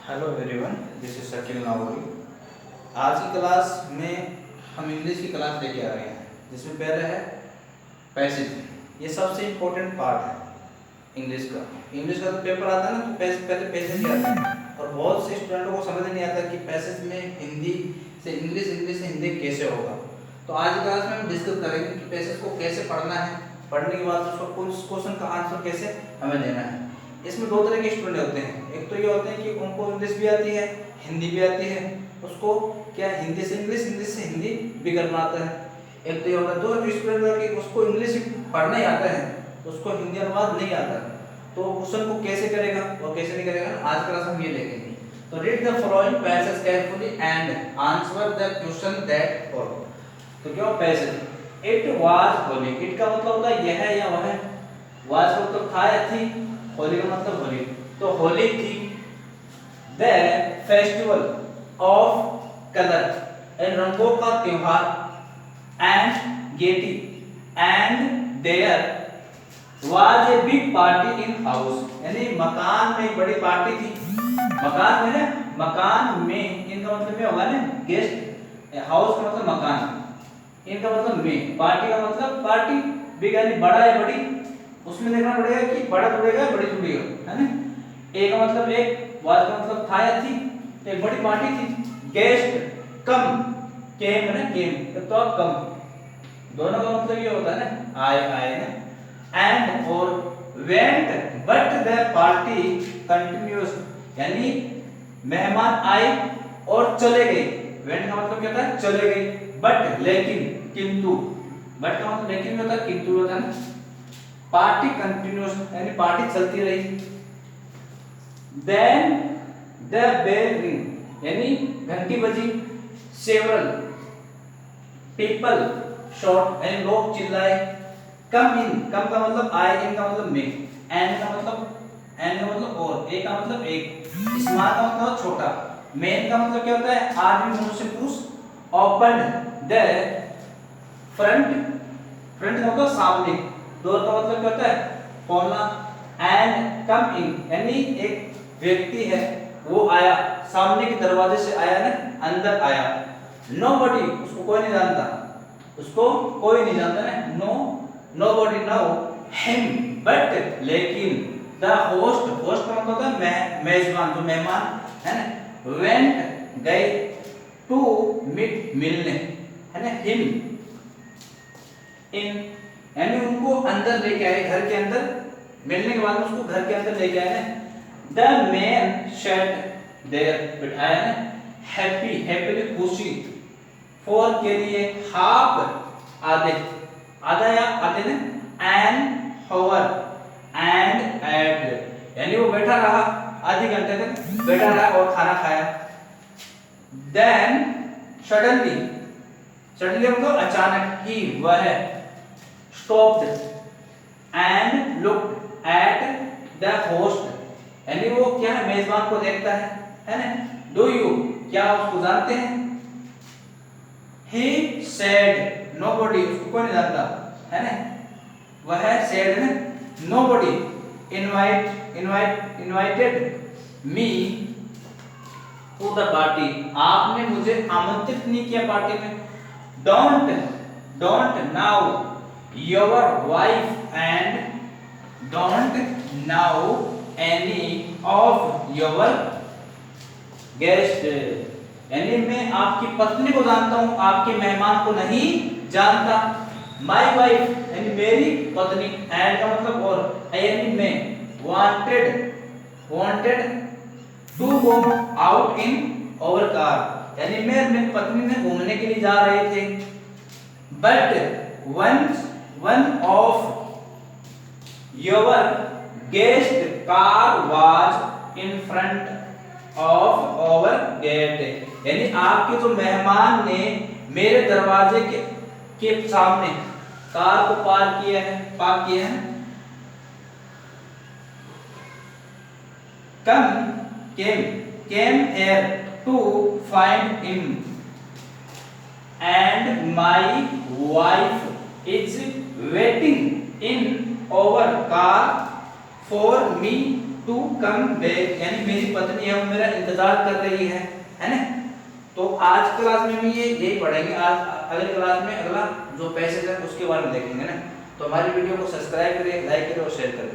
Hello everyone, this is Shakeel Nawri. आज की class में हम इंग्लिश की क्लास लेके आ रहे हैं, जिसमें पहले है पैसेज। ये सबसे इम्पोर्टेंट पार्ट है इंग्लिश का। इंग्लिश का तो पेपर आता है ना, तो पहले पैसेज ही आता है, और बहुत से स्टूडेंटों को समझ नहीं आता कि पैसेज में हिंदी से इंग्लिश, इंग्लिश से हिंदी कैसे होगा। तो आज की क्लास में हम डिस्कस करेंगे कि पैसेज को कैसे पढ़ना है, पढ़ने के बाद उसको उस क्वेश्चन का आंसर कैसे हमें देना है। इसमें दो तरह के स्टूडेंट होते हैं। एक तो ये होते हैं कि उनको इंग्लिश भी आती है, हिंदी भी आती है, उसको क्या हिंदी से इंग्लिश, इंग्लिश से हिंदी भी करना आता है। एक तो ये होता है जो स्टूडेंट है कि उसको इंग्लिश पढ़ना ही आता है, उसको हिंदी अनुवाद नहीं आता, तो क्वेश्चन को कैसे करेगा और कैसे नहीं करेगा, आज क्लास हम ये देखेंगे। तो read the following passage carefully and answer the question that follow. तो क्या passage it was Holi, it का मतलब होता है यह या वह, वाज का मतलब था या थी, होली का मतलब होली, तो होली थी। द फेस्टिवल ऑफ कलर, रंगों का त्योहार, and gaiety, and there was a big party in house, यानी मकान में एक बड़ी पार्टी थी। मकान में ना, मकान में इनका मतलब में होगा ना गेस्ट, हाउस का मतलब मकान, इनका मतलब में, पार्टी का मतलब पार्टी, बिग यानी बड़ा या बड़ी, उसमें देखना पड़ेगा कि बड़ा जुड़ेगा या बड़ी जुड़ेगा, है ना। ए का मतलब एक, वाज का मतलब था या थी, एक बड़ी पार्टी थी। गेस्ट कम, केम है ना, केम तो अब कम, दोनों का मतलब ये होता है ना, आए ना। एंड और went but the party continuous, यानी मेहमान आए और चले गए। वेंट का मतलब क्या होता है, चले गए, बट लेकिन, किंतु, बट का मतलब लेकिन भी होता है, किंतु भी होता है ना। पार्टी कंटिन्यूस, यानी पार्टी चलती रही। देन द बेल रिंग, यानी घंटी बजी। सेवरल पीपल शॉट, यानी लोग चिल्लाए। कम इन, कम का मतलब आए, इन का मतलब में, एंड का मतलब और, ए का मतलब एक, स्मॉल का मतलब छोटा, मेन का मतलब क्या होता है, आदमी, मनुष्य, पुरुष। ओपन द फ्रंट, फ्रंट का मतलब सामने, डोर का मतलब क्या होता है, खोलना। एंड कम इन, यानी एक व्यक्ति है वो आया, सामने के दरवाजे से आया ना, अंदर आया। नोबडी, उसको कोई नहीं जानता, उसको कोई नहीं जानता ना, नोबडी नो हिम, बट लेकिन। द होस्ट, होस्ट का मतलब होता है मेजबान, जो मेहमान है ना। वेंट गए, टू मीट मिलने, है ना, हिम इन, यानी उनको अंदर लेके आए, घर के अंदर, मिलने के बाद उसको घर के अंदर लेके आए ना। द मैन शेड देयर, बिठाया ना, हैप्पी, हैप्पी खुशी, फॉर के लिए, हाफ आधे, आधा या आधे ने, एंड होवर, एंड एट, यानी वो बैठा रहा, आधे घंटे तक बैठा रहा और खाना खाया। देन सडनली, सडनली मतलब अचानक ही, वह stopped and looked at the host, यानी वो क्या है, मेजबान को देखता है ना। डू यू, क्या उसको जानते हैं। he said nobody, उसको कोई नहीं जानता, है ना। वह said है, nobody invited me to the party, आपने मुझे आमंत्रित नहीं किया पार्टी में। don't now your wife and don't now any of your guest, यानी मैं आपकी पत्नी को जानता हूं, आपके मेहमान को नहीं जानता। माई वाइफ, यानी मेरी पत्नी, एंड का मतलब और, यानी मैं, wanted to go out in our car, यानी मैं मेरी पत्नी ने घूमने के लिए जा रहे थे। But one of your guest car was in front of our gate, यानी आपके जो मेहमान ने मेरे दरवाजे के सामने कार को पार्क किया है। केम here to find him and my wife is waiting in our car for me to come back, यानी मेरी पत्नी है वो मेरा इंतजार कर रही है ना। तो आज क्लास में भी ये यही पढ़ेंगे। आज अगली क्लास में अगला जो पैसेज है उसके बारे में देखेंगे ना। तो हमारी वीडियो को सब्सक्राइब करें, लाइक करें और शेयर करें।